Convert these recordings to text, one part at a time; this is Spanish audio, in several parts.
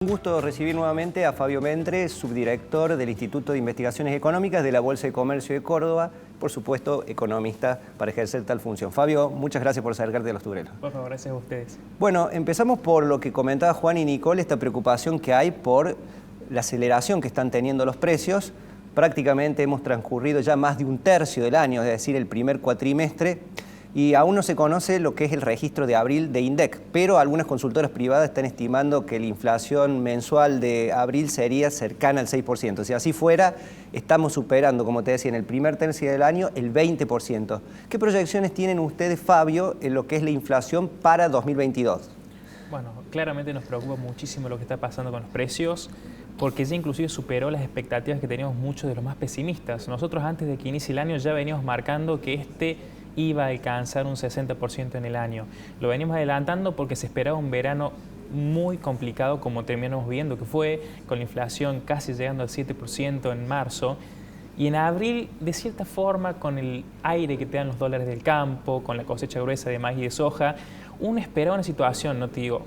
Un gusto recibir nuevamente a Fabio Mentre, subdirector del Instituto de Investigaciones Económicas de la Bolsa de Comercio de Córdoba, por supuesto, economista para ejercer tal función. Fabio, muchas gracias por acercarte a los turelos. Por favor, gracias a ustedes. Bueno, empezamos por lo que comentaba Juan y Nicole, esta preocupación que hay por la aceleración que están teniendo los precios. Prácticamente hemos transcurrido ya más de un tercio del año, es decir, el primer cuatrimestre, y aún no se conoce lo que es el registro de abril de INDEC, pero algunas consultoras privadas están estimando que la inflación mensual de abril sería cercana al 6%. Si así fuera, estamos superando, como te decía, en el primer tercio del año el 20%. ¿Qué proyecciones tienen ustedes, Fabio, en lo que es la inflación para 2022? Bueno, claramente nos preocupa muchísimo lo que está pasando con los precios, porque ya inclusive superó las expectativas que teníamos muchos de los más pesimistas. Nosotros antes de que inicie el año ya veníamos marcando que iba a alcanzar un 60% en el año. Lo venimos adelantando porque se esperaba un verano muy complicado, como terminamos viendo que fue, con la inflación casi llegando al 7% en marzo. Y en abril, de cierta forma, con el aire que te dan los dólares del campo, con la cosecha gruesa de maíz y de soja, uno esperaba una situación, no te digo,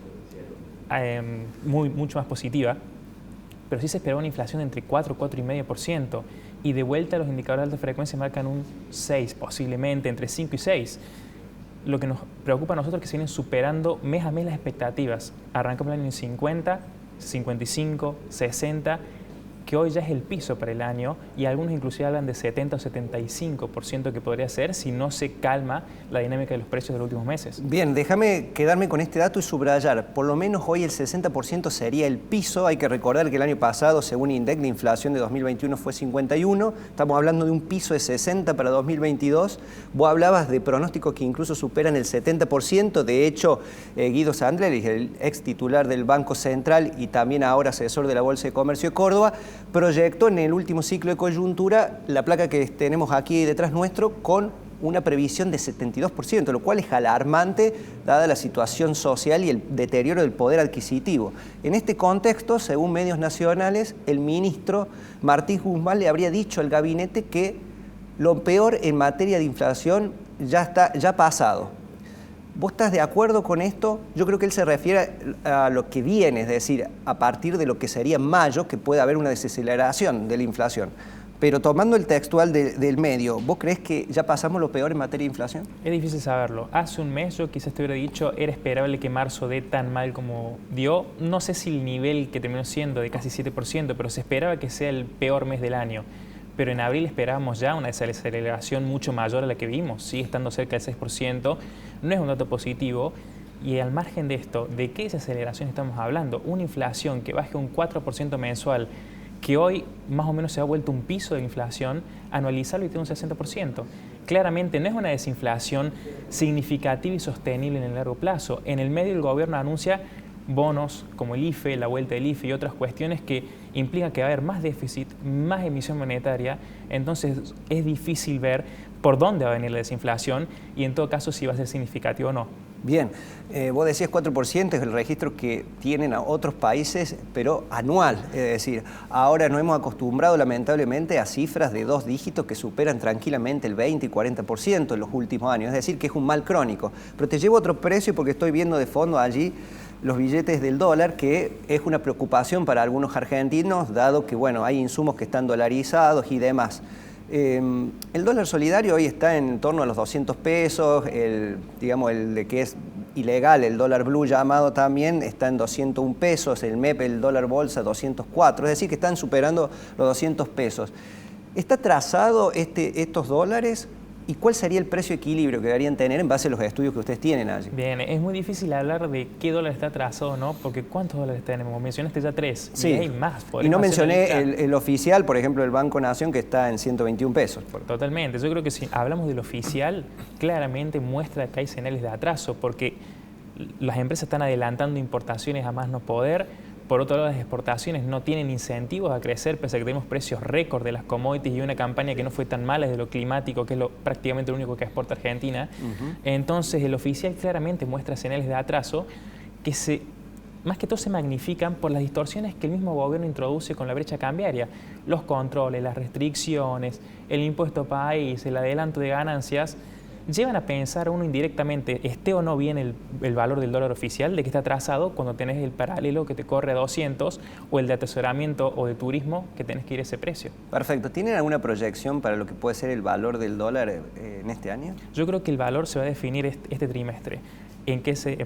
mucho más positiva, pero sí se esperaba una inflación entre 4 y 4,5%. Y de vuelta los indicadores de alta frecuencia marcan un 6, posiblemente entre 5 y 6. Lo que nos preocupa a nosotros es que se vienen superando mes a mes las expectativas. Arrancamos el año en 50, 55, 60, que hoy ya es el piso para el año, y algunos inclusive hablan de 70 o 75% que podría ser si no se calma la dinámica de los precios de los últimos meses. Bien, déjame quedarme con este dato y subrayar. Por lo menos hoy el 60% sería el piso. Hay que recordar que el año pasado, según INDEC, la inflación de 2021 fue 51. Estamos hablando de un piso de 60 para 2022. Vos hablabas de pronósticos que incluso superan el 70%. De hecho, Guido Sandler, el ex titular del Banco Central y también ahora asesor de la Bolsa de Comercio de Córdoba, proyectó en el último ciclo de coyuntura la placa que tenemos aquí detrás nuestro con una previsión de 72%, lo cual es alarmante dada la situación social y el deterioro del poder adquisitivo. En este contexto, según medios nacionales, el ministro Martín Guzmán le habría dicho al gabinete que lo peor en materia de inflación ya ha pasado. ¿Vos estás de acuerdo con esto? Yo creo que él se refiere a lo que viene, es decir, a partir de lo que sería mayo, que puede haber una desaceleración de la inflación. Pero tomando el textual del medio, ¿vos crees que ya pasamos lo peor en materia de inflación? Es difícil saberlo. Hace un mes yo quizás te hubiera dicho, era esperable que marzo dé tan mal como dio. No sé si el nivel que terminó siendo de casi 7%, pero se esperaba que sea el peor mes del año. Pero en abril esperábamos ya una desaceleración mucho mayor a la que vimos, sigue estando cerca del 6%, no es un dato positivo. Y al margen de esto, ¿de qué desaceleración estamos hablando? Una inflación que baje un 4% mensual, que hoy más o menos se ha vuelto un piso de inflación, anualizarlo y tiene un 60%. Claramente no es una desinflación significativa y sostenible en el largo plazo. En el medio el gobierno anuncia bonos como el IFE, la vuelta del IFE y otras cuestiones que implican que va a haber más déficit, más emisión monetaria. Entonces es difícil ver por dónde va a venir la desinflación y en todo caso si va a ser significativo o no. Bien, vos decías 4% es el registro que tienen a otros países, pero anual. Es decir, ahora nos hemos acostumbrado lamentablemente a cifras de 2 dígitos que superan tranquilamente el 20 y 40% en los últimos años. Es decir, que es un mal crónico. Pero te llevo otro precio porque estoy viendo de fondo allí los billetes del dólar, que es una preocupación para algunos argentinos, dado que bueno, hay insumos que están dolarizados y demás. El dólar solidario hoy está en torno a los 200 pesos, el de que es ilegal, el dólar blue llamado también, está en 201 pesos, el MEP, el dólar bolsa, 204, es decir, que están superando los 200 pesos. ¿Está trazado estos dólares? ¿Y cuál sería el precio equilibrio que deberían tener en base a los estudios que ustedes tienen allí? Bien, es muy difícil hablar de qué dólar está trazado, ¿no? Porque ¿cuántos dólares tenemos? Mencionaste ya 3, sí. Y hay más. Y no mencioné el oficial, por ejemplo, el Banco Nación, que está en 121 pesos. Totalmente. Yo creo que si hablamos del oficial, claramente muestra que hay señales de atraso, porque las empresas están adelantando importaciones a más no poder. Por otro lado, las exportaciones no tienen incentivos a crecer, pese a que tenemos precios récord de las commodities y una campaña que no fue tan mala desde lo climático, que es prácticamente lo único que exporta Argentina. Entonces, el oficial claramente muestra señales de atraso que más que todo se magnifican por las distorsiones que el mismo gobierno introduce con la brecha cambiaria. Los controles, las restricciones, el impuesto país, el adelanto de ganancias llevan a pensar uno indirectamente, esté o no bien el valor del dólar oficial, de que está atrasado cuando tenés el paralelo que te corre a 200 o el de atesoramiento o de turismo que tenés que ir a ese precio. Perfecto. ¿Tienen alguna proyección para lo que puede ser el valor del dólar en este año? Yo creo que el valor se va a definir este trimestre.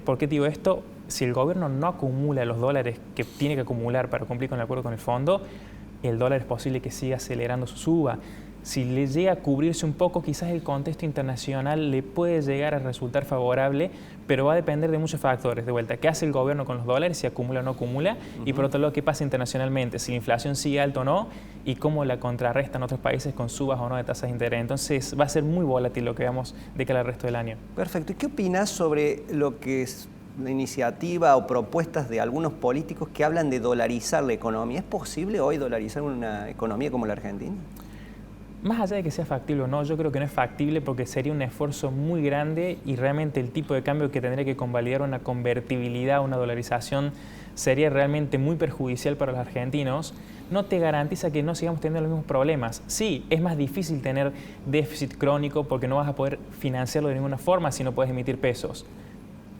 ¿Por qué digo esto? Si el gobierno no acumula los dólares que tiene que acumular para cumplir con el acuerdo con el fondo, el dólar es posible que siga acelerando su suba. Si le llega a cubrirse un poco, quizás el contexto internacional le puede llegar a resultar favorable, pero va a depender de muchos factores. De vuelta, ¿qué hace el gobierno con los dólares? Si acumula o no acumula. Y por otro lado, ¿qué pasa internacionalmente? Si la inflación sigue alta o no y cómo la contrarrestan otros países con subas o no de tasas de interés. Entonces va a ser muy volátil lo que veamos de cara al resto del año. Perfecto. ¿Y qué opinas sobre lo que es la iniciativa o propuestas de algunos políticos que hablan de dolarizar la economía? ¿Es posible hoy dolarizar una economía como la Argentina? Más allá de que sea factible o no, yo creo que no es factible porque sería un esfuerzo muy grande y realmente el tipo de cambio que tendría que convalidar una convertibilidad, una dolarización, sería realmente muy perjudicial para los argentinos. No te garantiza que no sigamos teniendo los mismos problemas. Sí, es más difícil tener déficit crónico porque no vas a poder financiarlo de ninguna forma si no puedes emitir pesos.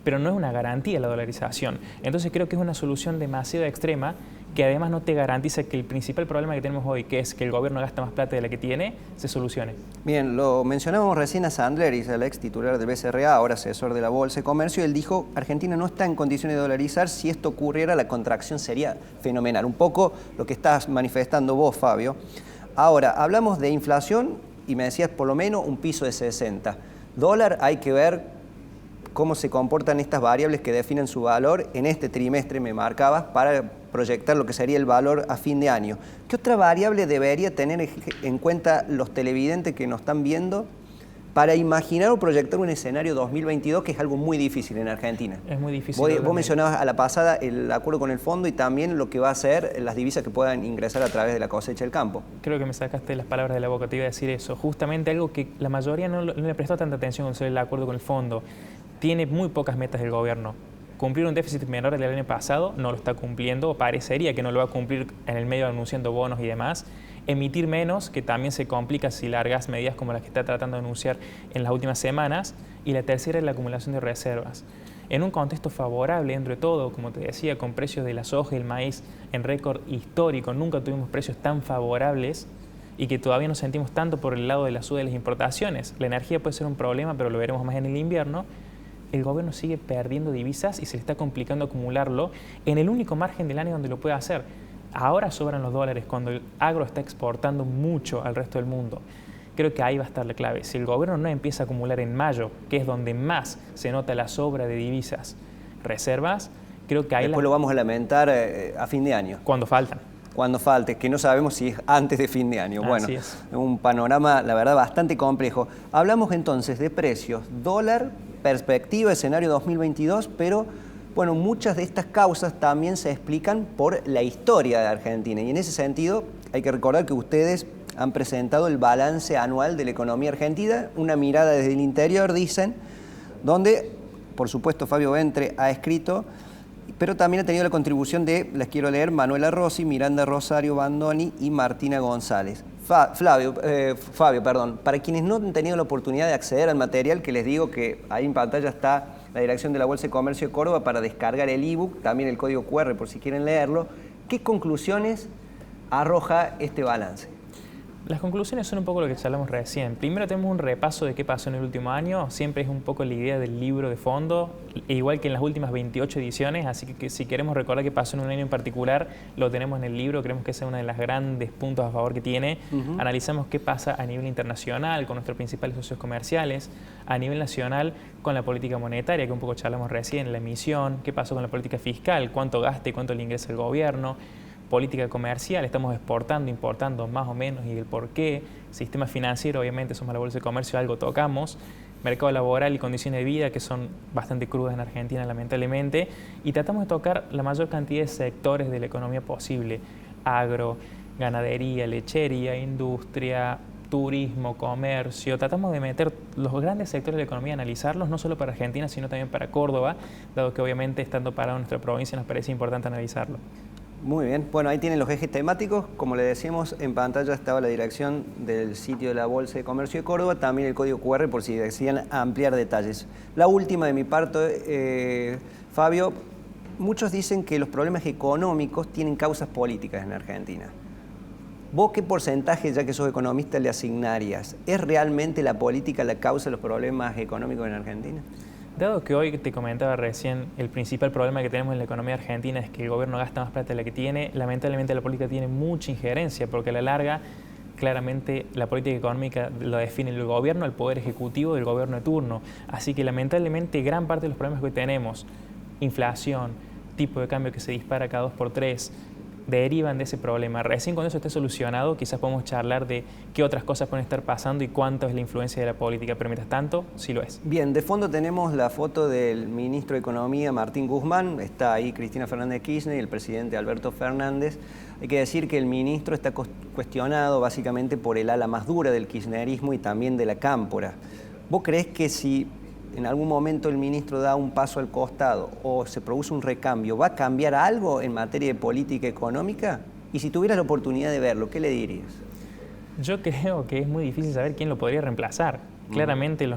Pero no es una garantía la dolarización. Entonces creo que es una solución demasiado extrema que además no te garantiza que el principal problema que tenemos hoy, que es que el gobierno gasta más plata de la que tiene, se solucione. Bien, lo mencionábamos recién a Sandleris, el ex titular del BCRA, ahora asesor de la Bolsa de Comercio, y él dijo, Argentina no está en condiciones de dolarizar, si esto ocurriera la contracción sería fenomenal. Un poco lo que estás manifestando vos, Fabio. Ahora, hablamos de inflación y me decías por lo menos un piso de 60. Dólar, hay que ver cómo se comportan estas variables que definen su valor en este trimestre, me marcabas, para proyectar lo que sería el valor a fin de año. ¿Qué otra variable debería tener en cuenta los televidentes que nos están viendo para imaginar o proyectar un escenario 2022 que es algo muy difícil en Argentina? Es muy difícil. Vos mencionabas a la pasada el acuerdo con el fondo y también lo que va a ser las divisas que puedan ingresar a través de la cosecha del campo. Creo que me sacaste las palabras de la boca, te iba a decir eso. Justamente algo que la mayoría no le prestó tanta atención con el acuerdo con el fondo. Tiene muy pocas metas del gobierno. Cumplir un déficit menor del año pasado no lo está cumpliendo, o parecería que no lo va a cumplir en el medio anunciando bonos y demás. Emitir menos, que también se complica si largas medidas como las que está tratando de anunciar en las últimas semanas. Y la tercera es la acumulación de reservas. En un contexto favorable, dentro de todo, como te decía, con precios de la soja y el maíz en récord histórico, nunca tuvimos precios tan favorables y que todavía nos sentimos tanto por el lado de la suba de las importaciones. La energía puede ser un problema, pero lo veremos más en el invierno. El gobierno sigue perdiendo divisas y se le está complicando acumularlo en el único margen del año donde lo puede hacer. Ahora sobran los dólares cuando el agro está exportando mucho al resto del mundo. Creo que ahí va a estar la clave. Si el gobierno no empieza a acumular en mayo, que es donde más se nota la sobra de divisas, reservas, creo que ahí... Después lo vamos a lamentar a fin de año. Cuando faltan. Cuando falte, que no sabemos si es antes de fin de año. Bueno, es un panorama, la verdad, bastante complejo. Hablamos entonces de precios, dólar, perspectiva, escenario 2022, pero bueno, muchas de estas causas también se explican por la historia de Argentina. Y en ese sentido, hay que recordar que ustedes han presentado el balance anual de la economía argentina, una mirada desde el interior, dicen, donde, por supuesto, Fabio Ventre ha escrito, pero también ha tenido la contribución de, les quiero leer, Manuela Rossi, Miranda Rosario Bandoni y Martina González. Fabio, para quienes no han tenido la oportunidad de acceder al material, que les digo que ahí en pantalla está la dirección de la Bolsa de Comercio de Córdoba para descargar el ebook, también el código QR por si quieren leerlo. ¿Qué conclusiones arroja este balance? Las conclusiones son un poco lo que charlamos recién. Primero tenemos un repaso de qué pasó en el último año. Siempre es un poco la idea del libro de fondo, igual que en las últimas 28 ediciones. Así que si queremos recordar qué pasó en un año en particular, lo tenemos en el libro. Creemos que ese es uno de los grandes puntos a favor que tiene. Analizamos qué pasa a nivel internacional con nuestros principales socios comerciales, a nivel nacional con la política monetaria, que un poco charlamos recién, la emisión, qué pasó con la política fiscal, cuánto gaste y cuánto le ingresa el gobierno. Política comercial, estamos exportando, importando más o menos y el por qué. Sistema financiero, obviamente somos la Bolsa de Comercio, algo tocamos. Mercado laboral y condiciones de vida que son bastante crudas en Argentina, lamentablemente. Y tratamos de tocar la mayor cantidad de sectores de la economía posible. Agro, ganadería, lechería, industria, turismo, comercio. Tratamos de meter los grandes sectores de la economía, analizarlos, no solo para Argentina, sino también para Córdoba, dado que obviamente estando parado en nuestra provincia nos parece importante analizarlo. Muy bien. Bueno, ahí tienen los ejes temáticos. Como le decíamos, en pantalla estaba la dirección del sitio de la Bolsa de Comercio de Córdoba, también el código QR por si desean ampliar detalles. La última de mi parte, Fabio, muchos dicen que los problemas económicos tienen causas políticas en Argentina. ¿Vos qué porcentaje, ya que sos economista, le asignarías? ¿Es realmente la política la causa de los problemas económicos en Argentina? Dado que hoy te comentaba recién, el principal problema que tenemos en la economía argentina es que el gobierno gasta más plata de la que tiene, lamentablemente la política tiene mucha injerencia, porque a la larga, claramente la política económica lo define el gobierno, el poder ejecutivo del gobierno de turno. Así que lamentablemente gran parte de los problemas que hoy tenemos, inflación, tipo de cambio que se dispara cada 2 por 3, derivan de ese problema. Recién cuando eso esté solucionado, quizás podemos charlar de qué otras cosas pueden estar pasando y cuánto es la influencia de la política, pero mientras tanto, sí lo es. Bien, de fondo tenemos la foto del ministro de Economía, Martín Guzmán, está ahí Cristina Fernández de Kirchner y el presidente Alberto Fernández. Hay que decir que el ministro está cuestionado básicamente por el ala más dura del kirchnerismo y también de la cámpora. ¿Vos creés que si en algún momento el ministro da un paso al costado o se produce un recambio, ¿va a cambiar algo en materia de política económica? Y si tuvieras la oportunidad de verlo, ¿qué le dirías? Yo creo que es muy difícil saber quién lo podría reemplazar. Claramente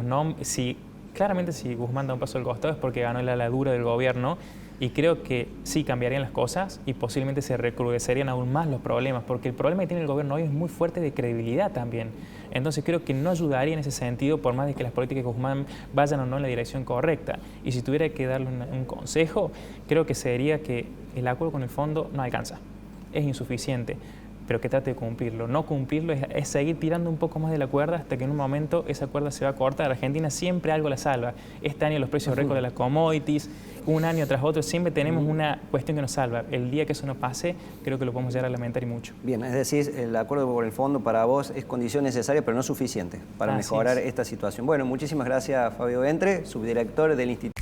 si Guzmán da un paso al costado es porque ganó la ala dura del gobierno y creo que sí cambiarían las cosas y posiblemente se recrudecerían aún más los problemas, porque el problema que tiene el gobierno hoy es muy fuerte de credibilidad también. Entonces creo que no ayudaría en ese sentido por más de que las políticas de Guzmán vayan o no en la dirección correcta. Y si tuviera que darle un consejo, creo que sería que el acuerdo con el fondo no alcanza, es insuficiente, pero que trate de cumplirlo. No cumplirlo es seguir tirando un poco más de la cuerda hasta que en un momento esa cuerda se va a cortar. Argentina siempre algo la salva. Este año los precios récord de las commodities, un año tras otro, siempre tenemos una cuestión que nos salva. El día que eso no pase, creo que lo podemos llegar a lamentar y mucho. Bien, es decir, el acuerdo con el fondo para vos es condición necesaria, pero no suficiente para mejorar esta situación. Bueno, muchísimas gracias, Fabio Ventre, subdirector del Instituto.